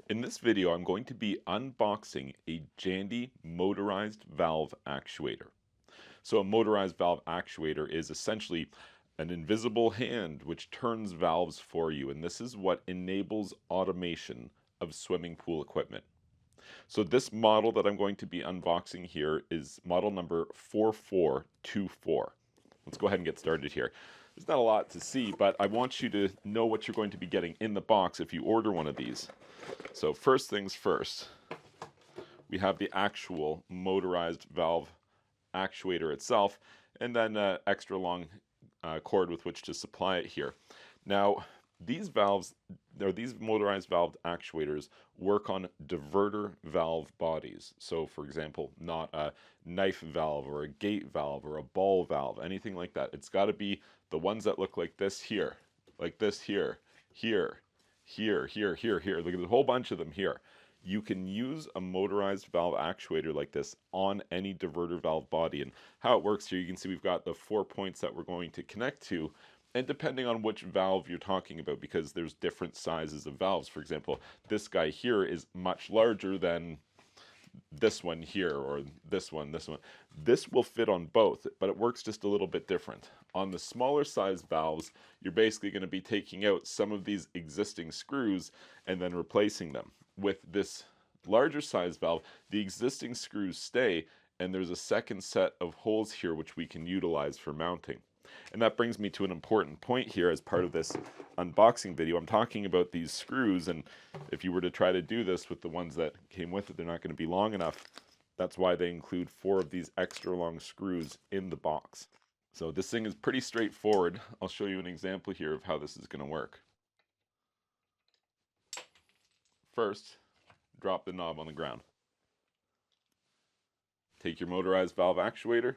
In this video, I'm going to be unboxing a Jandy motorized valve actuator. So a motorized valve actuator is essentially an invisible hand which turns valves for you, and this is what enables automation of swimming pool equipment. So this model that I'm going to be unboxing here is model number 4424. Let's go ahead and get started here. There's not a lot to see, but I want you to know what you're going to be getting in the box if you order one of these. So first things first, we have the actual motorized valve actuator itself, and then an extra long cord with which to supply it here. Now, these valves, or these motorized valve actuators, work on diverter valve bodies. So, for example, not a knife valve or a gate valve or a ball valve, anything like that. It's got to be the ones that look like this here, here, here, here. Look at a whole bunch of them here. You can use a motorized valve actuator like this on any diverter valve body. And how it works here, you can see we've got the 4 points that we're going to connect to. And depending on which valve you're talking about, because there's different sizes of valves. For example, this guy here is much larger than this one here, or this one. This will fit on both, but it works just a little bit different. On the smaller size valves, you're basically going to be taking out some of these existing screws and then replacing them. With this larger size valve, the existing screws stay, and there's a second set of holes here which we can utilize for mounting. And that brings me to an important point here as part of this unboxing video. I'm talking about these screws, and if you were to try to do this with the ones that came with it, they're not going to be long enough. That's why they include 4 of these extra long screws in the box. So this thing is pretty straightforward. I'll show you an example here of how this is going to work. First, drop the knob on the ground. Take your motorized valve actuator,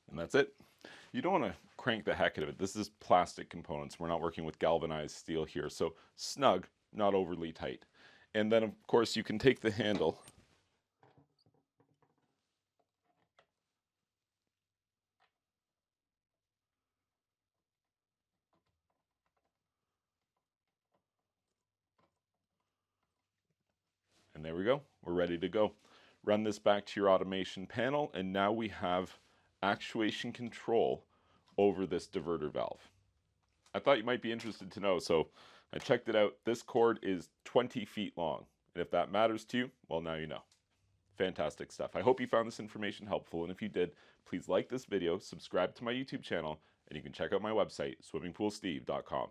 and that's it. You don't want to crank the heck out of it. This is plastic components. We're not working with galvanized steel here. So snug, not overly tight. And then of course you can take the handle and there we go. We're ready to go. Run this back to your automation panel, and now we have actuation control over this diverter valve. I thought you might be interested to know, so I checked it out. This cord is 20 feet long, and if that matters to you, well, now you know. Fantastic stuff. I hope you found this information helpful, and if you did, please like this video, subscribe to my YouTube channel, and you can check out my website, swimmingpoolsteve.com.